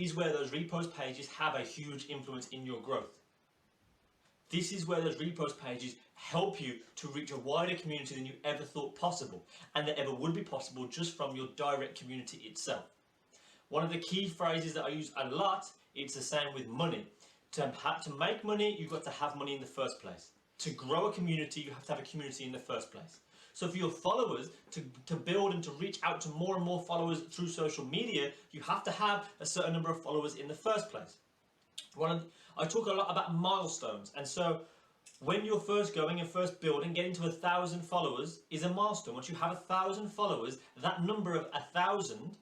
is where those repost pages have a huge influence in your growth. This is where those repost pages help you to reach a wider community than you ever thought possible, and that ever would be possible just from your direct community itself. One of the key phrases that I use a lot, it's the same with money. To make money, you've got to have money in the first place. To grow a community, you have to have a community in the first place. So for your followers, to build and to reach out to more and more followers through social media, you have to have a certain number of followers in the first place. I talk a lot about milestones, and so when you're first going and first building, getting to 1,000 followers is a milestone. Once you have 1,000 followers, that number of 1,000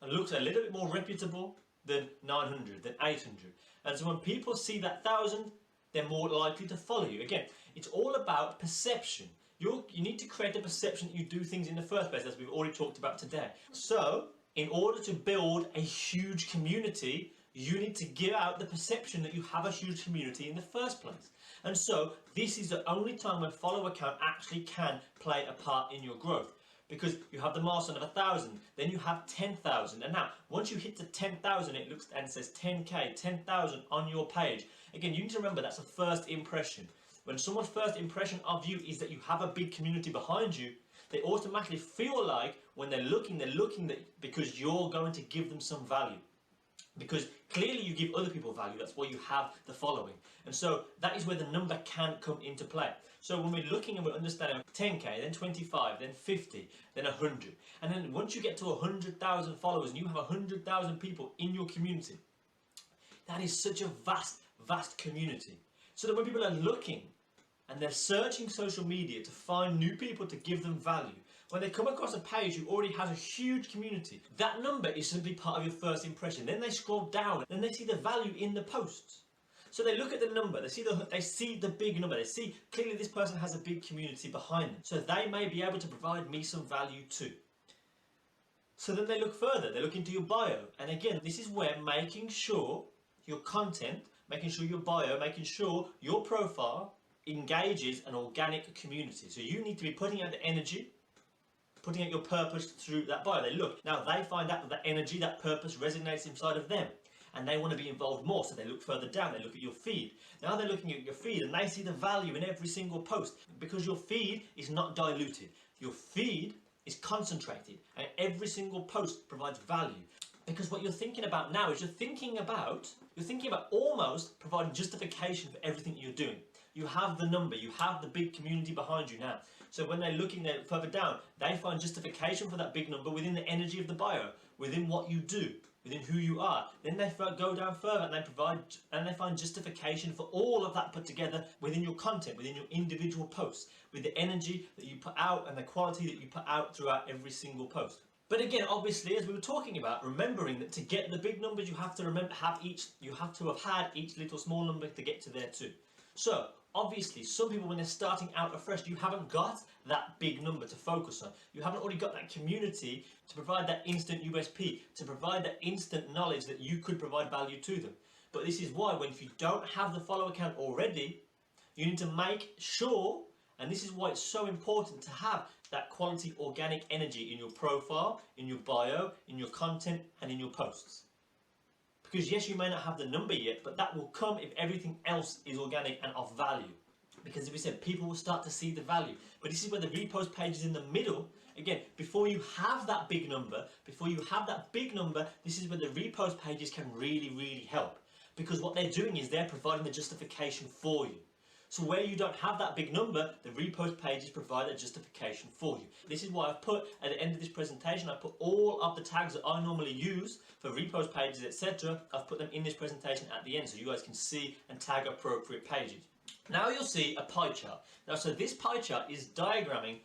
looks a little bit more reputable than 900, than 800. And so when people see that 1,000, they're more likely to follow you. Again, it's all about perception. You need to create a perception that you do things in the first place, as we've already talked about today. So, in order to build a huge community, you need to give out the perception that you have a huge community in the first place. And so, this is the only time when follower count actually can play a part in your growth. Because you have the milestone of 1,000, then you have 10,000. And now, once you hit the 10,000, it looks and says 10K, 10,000 on your page. Again, you need to remember that's a first impression. When someone's first impression of you is that you have a big community behind you, they automatically feel like when they're looking that because you're going to give them some value. Because clearly you give other people value, that's why you have the following. And so that is where the number can come into play. So when we're looking and we're understanding 10K, then 25, then 50, then 100. And then once you get to 100,000 followers and you have 100,000 people in your community, that is such a vast community. So that when people are looking and they're searching social media to find new people to give them value, when they come across a page who already has a huge community, that number is simply part of your first impression. Then they scroll down and they see the value in the posts. So they look at the number, they see the big number, they see clearly this person has a big community behind them. So they may be able to provide me some value too. So then they look further, they look into your bio. And again, this is where making sure your content, making sure your bio, making sure your profile engages an organic community. So you need to be putting out the energy, putting out your purpose through that bio. They look, now they find out that energy, that purpose resonates inside of them and they want to be involved more. So they look further down, they look at your feed. Now they're looking at your feed and they see the value in every single post because your feed is not diluted. Your feed is concentrated and every single post provides value. Because what you're thinking about now is you're thinking about almost providing justification for everything you're doing. You have the number, you have the big community behind you now. So when they're looking there further down, they find justification for that big number within the energy of the bio, within what you do, within who you are. Then they go down further and they find justification for all of that put together within your content, within your individual posts, with the energy that you put out and the quality that you put out throughout every single post. But again, obviously, as we were talking about, remembering that to get the big numbers, you have to have had each little small number to get to there too. So obviously, some people, when they're starting out afresh, you haven't got that big number to focus on. You haven't already got that community to provide that instant USP, to provide that instant knowledge that you could provide value to them. But this is why, if you don't have the follower count already, you need to make sure. And this is why it's so important to have that quality organic energy in your profile, in your bio, in your content, and in your posts. Because yes, you may not have the number yet, but that will come if everything else is organic and of value. Because as we said, people will start to see the value. But this is where the repost page is in the middle. Again, before you have that big number, this is where the repost pages can really help. Because what they're doing is they're providing the justification for you. So where you don't have that big number, the repost pages provide a justification for you. This is why I've put, at the end of this presentation, I put all of the tags that I normally use for repost pages, etc. I've put them in this presentation at the end so you guys can see and tag appropriate pages. Now you'll see a pie chart. Now, so this pie chart is diagramming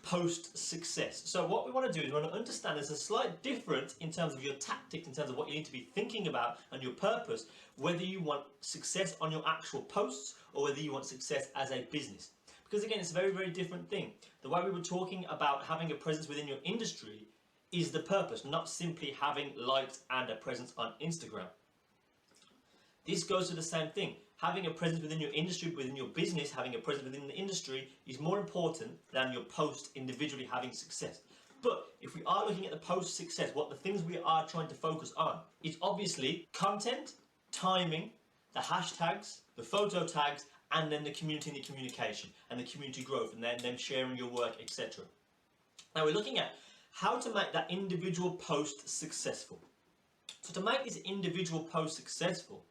post success. So what we want to do is we want to understand there's a slight difference in terms of your tactics, in terms of what you need to be thinking about and your purpose, whether you want success on your actual posts or whether you want success as a business. Because again, it's a very different thing. The way we were talking about having a presence within your industry is the purpose, not simply having likes and a presence on Instagram. This goes to the same thing. Having a presence within your industry, within your business, having a presence within the industry is more important than your post individually having success. But if we are looking at the post success, what the things we are trying to focus on is obviously content, timing, the hashtags, the photo tags, and then the community and the communication and the community growth, and then them sharing your work, etc. Now we're looking at how to make that individual post successful. So to make this individual post successful,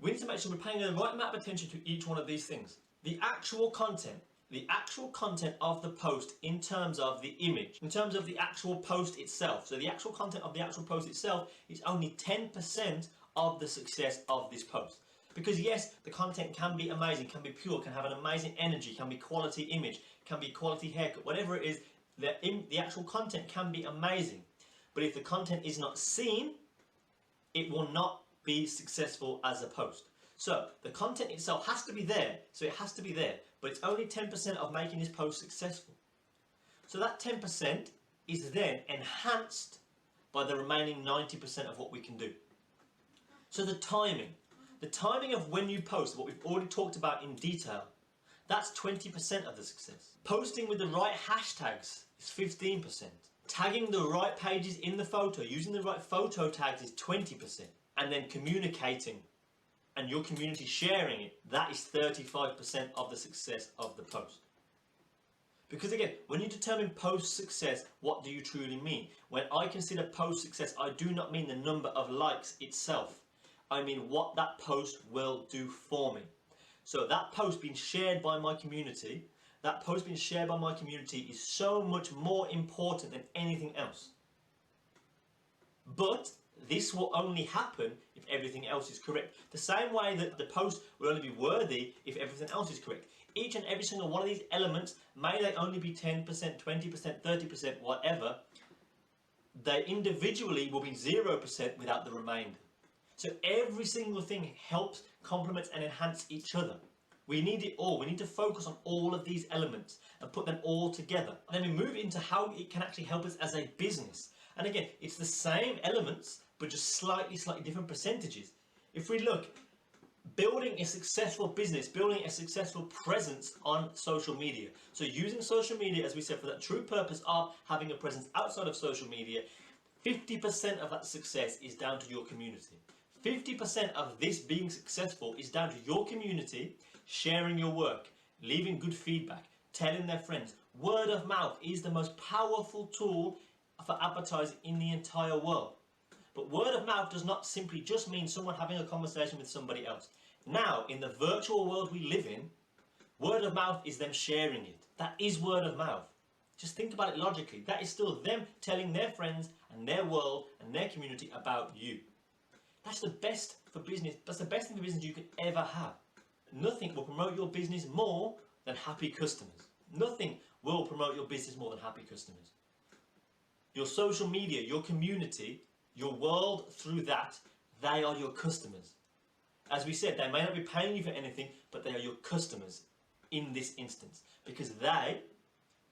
we need to make sure we're paying the right amount of attention to each one of these things. The actual content of the post in terms of the image, in terms of the actual post itself. So the actual content of the actual post itself is only 10% of the success of this post. Because yes, the content can be amazing, can be pure, can have an amazing energy, can be quality image, can be quality haircut, whatever it is, the actual content can be amazing. But if the content is not seen, it will not be successful as a post. So the content itself has to be there, but it's only 10% of making this post successful. So that 10% is then enhanced by the remaining 90% of what we can do. So the timing of when you post, what we've already talked about in detail, that's 20% of the success. Posting with the right hashtags is 15%. Tagging the right pages in the photo, using the right photo tags is 20%. And then communicating and your community sharing it, that is 35% of the success of the post. Because again, when you determine post success, what do you truly mean? When I consider post success, I do not mean the number of likes itself. I mean what that post will do for me. So that post being shared by my community, is so much more important than anything else. But this will only happen if everything else is correct. The same way that the post will only be worthy if everything else is correct. Each and every single one of these elements, may they only be 10%, 20%, 30%, whatever, they individually will be 0% without the remainder. So every single thing helps, complements and enhance each other. We need it all. We need to focus on all of these elements and put them all together. And then we move into how it can actually help us as a business. And again, it's the same elements, but just slightly different percentages. If we look, building a successful business, building a successful presence on social media. So using social media, as we said, for that true purpose of having a presence outside of social media, 50% of that success is down to your community. 50% of this being successful is down to your community sharing your work, leaving good feedback, telling their friends. Word of mouth is the most powerful tool for advertising in the entire world. But word of mouth does not simply just mean someone having a conversation with somebody else. Now, in the virtual world we live in, word of mouth is them sharing it. That is word of mouth. Just think about it logically. That is still them telling their friends and their world and their community about you. That's the best for business. That's the best thing for business you could ever have. Nothing will promote your business more than happy customers. Nothing will promote your business more than happy customers. Your social media, your community, your world through that, they are your customers. As we said, they may not be paying you for anything, but they are your customers in this instance, because they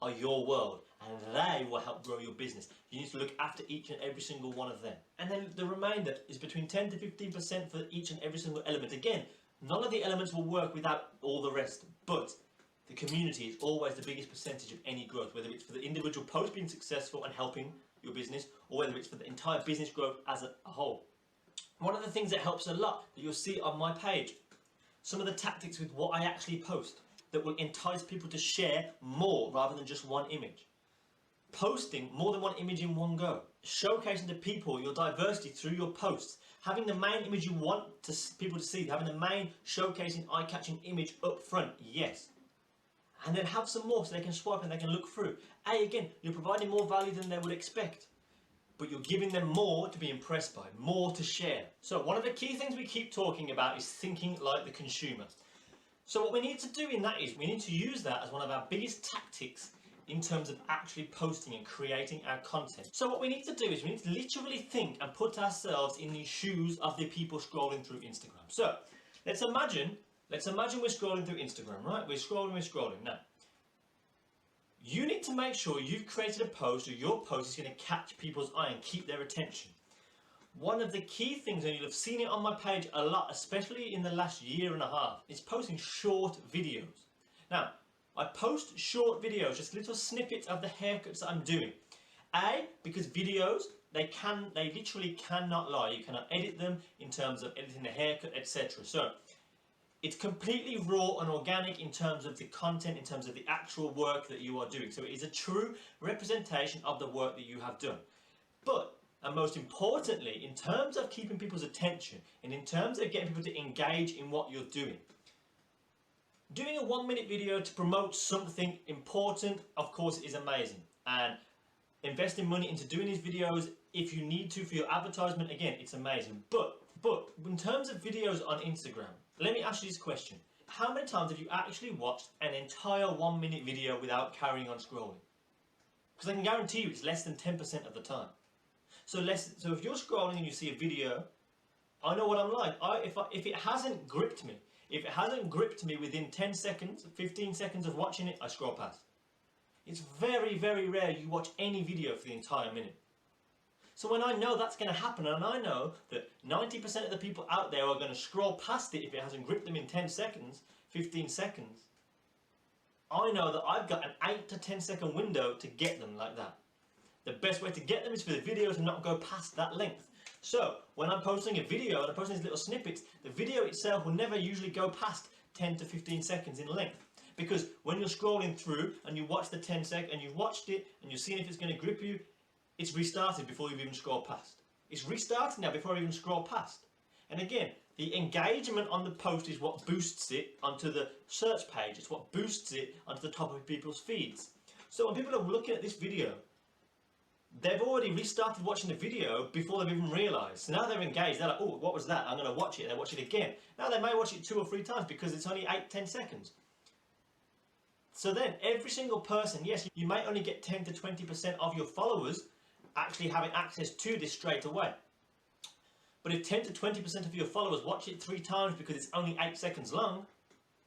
are your world and they will help grow your business. You need to look after each and every single one of them. And then the remainder is between 10 to 15% for each and every single element. Again, none of the elements will work without all the rest, but the community is always the biggest percentage of any growth, whether it's for the individual post being successful and helping your business, or whether it's for the entire business growth as a whole. One of the things that helps a lot that you'll see on my page, some of the tactics with what I actually post that will entice people to share more rather than just one image. Posting more than one image in one go. Showcasing to people your diversity through your posts. Having the main image you want people to see. Having the main showcasing eye-catching image up front. Yes. And then have some more so they can swipe and they can look through. Again, you're providing more value than they would expect. But you're giving them more to be impressed by, more to share. So one of the key things we keep talking about is thinking like the consumer. So what we need to do in that is we need to use that as one of our biggest tactics in terms of actually posting and creating our content. So what we need to do is we need to literally think and put ourselves in the shoes of the people scrolling through Instagram. So let's imagine we're scrolling through Instagram, right? We're scrolling. Now, you need to make sure you've created a post or your post is going to catch people's eye and keep their attention. One of the key things, and you'll have seen it on my page a lot, especially in the last year and a half, is posting short videos. Now, I post short videos, just little snippets of the haircuts that I'm doing. Because videos, they literally cannot lie. You cannot edit them in terms of editing the haircut, etc. So it's completely raw and organic in terms of the content, in terms of the actual work that you are doing. So it is a true representation of the work that you have done. But, and most importantly, in terms of keeping people's attention and in terms of getting people to engage in what you're doing a 1-minute video to promote something important, of course, is amazing. And investing money into doing these videos, if you need to for your advertisement, again, it's amazing. But in terms of videos on Instagram, let me ask you this question. How many times have you actually watched an entire 1-minute video without carrying on scrolling? Because I can guarantee you it's less than 10% of the time. So if you're scrolling and you see a video, I know what I'm like. If it hasn't gripped me within 10 seconds, 15 seconds of watching it, I scroll past. It's very, very rare you watch any video for the entire minute. So when I know that's going to happen, and I know that 90% of the people out there are going to scroll past it if it hasn't gripped them in 10 seconds, 15 seconds, I know that I've got an 8 to 10 second window to get them like that. The best way to get them is for the video to not go past that length. So when I'm posting a video and I'm posting these little snippets, the video itself will never usually go past 10 to 15 seconds in length. Because when you're scrolling through and you watch the 10 seconds and you've watched it and you're seeing if it's going to grip you, it's restarted before you've even scrolled past. It's restarted now before I even scroll past. And again, the engagement on the post is what boosts it onto the search page. It's what boosts it onto the top of people's feeds. So when people are looking at this video, they've already restarted watching the video before they've even realised. So now they're engaged. They're like, oh, what was that? I'm going to watch it. And they watch it again. Now they may watch it 2 or 3 times because it's only 8-10 seconds. So then every single person, yes, you might only get 10 to 20% of your followers actually having access to this straight away. But if 10 to 20% of your followers watch it 3 times because it's only 8 seconds long,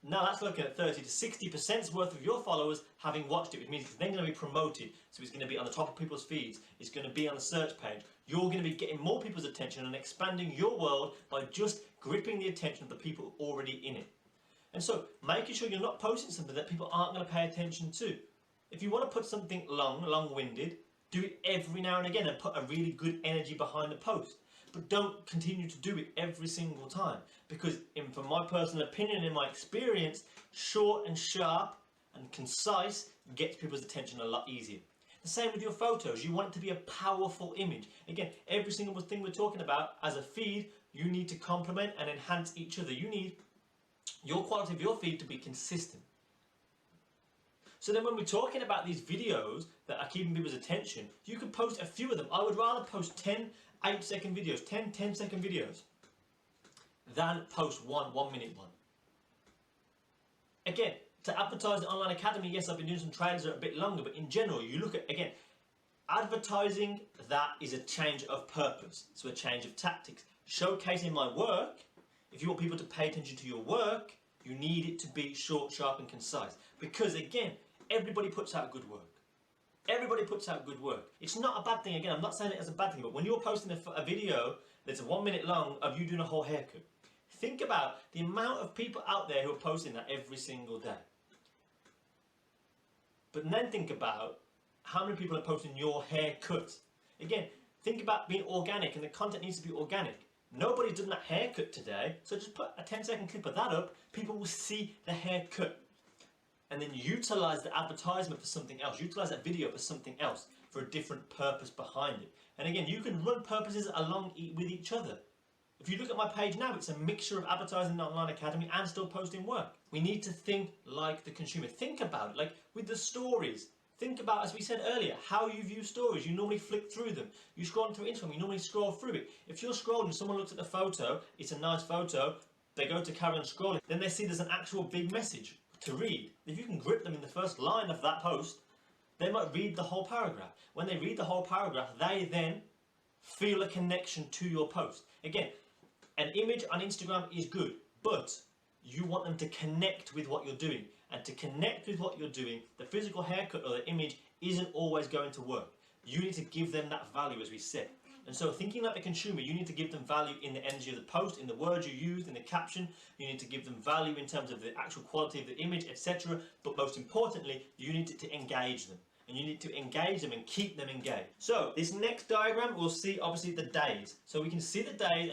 now that's looking at 30 to 60% worth of your followers having watched it, which means it's then going to be promoted. So it's going to be on the top of people's feeds. It's going to be on the search page. You're going to be getting more people's attention and expanding your world by just gripping the attention of the people already in it. And so making sure you're not posting something that people aren't going to pay attention to. If you want to put something long-winded, do it every now and again and put a really good energy behind the post. But don't continue to do it every single time. Because from my personal opinion and my experience, short and sharp and concise gets people's attention a lot easier. The same with your photos. You want it to be a powerful image. Again, every single thing we're talking about as a feed, you need to complement and enhance each other. You need your quality of your feed to be consistent. So then when we're talking about these videos that are keeping people's attention, you can post a few of them. I would rather post 10 8-second videos, 10-second videos, than post one 1-minute one. Again, to advertise the online academy, yes, I've been doing some trailers that are a bit longer, but in general, you look at, again, advertising, that is a change of purpose, so a change of tactics. Showcasing my work, if you want people to pay attention to your work, you need it to be short, sharp and concise. Because again, everybody puts out good work. Everybody puts out good work. It's not a bad thing. Again, I'm not saying it as a bad thing, but when you're posting a video that's 1 minute long of you doing a whole haircut, think about the amount of people out there who are posting that every single day. But then think about how many people are posting your haircut. Again, think about being organic, and the content needs to be organic. Nobody's done that haircut today, so just put a 10-second clip of that up. People will see the haircut. And then utilise the advertisement for something else. Utilise that video for something else, for a different purpose behind it. And again, you can run purposes along with each other. If you look at my page now, it's a mixture of advertising the online academy and still posting work. We need to think like the consumer. Think about it, like with the stories. Think about, as we said earlier, how you view stories. You normally flick through them. You scroll through Instagram, you normally scroll through it. If you're scrolling, someone looks at the photo, it's a nice photo, they go to carry on scrolling, then they see there's an actual big message to read. If you can grip them in the first line of that post, they might read the whole paragraph. When they read the whole paragraph, they then feel a connection to your post. Again, an image on Instagram is good, but you want them to connect with what you're doing. And to connect with what you're doing, the physical haircut or the image isn't always going to work. You need to give them that value, as we said. And so thinking like the consumer, you need to give them value in the energy of the post, in the words you use, in the caption. You need to give them value in terms of the actual quality of the image, etc. But most importantly, you need to engage them. and you need to engage them and keep them engaged. So this next diagram, we'll see obviously the days. So we can see the days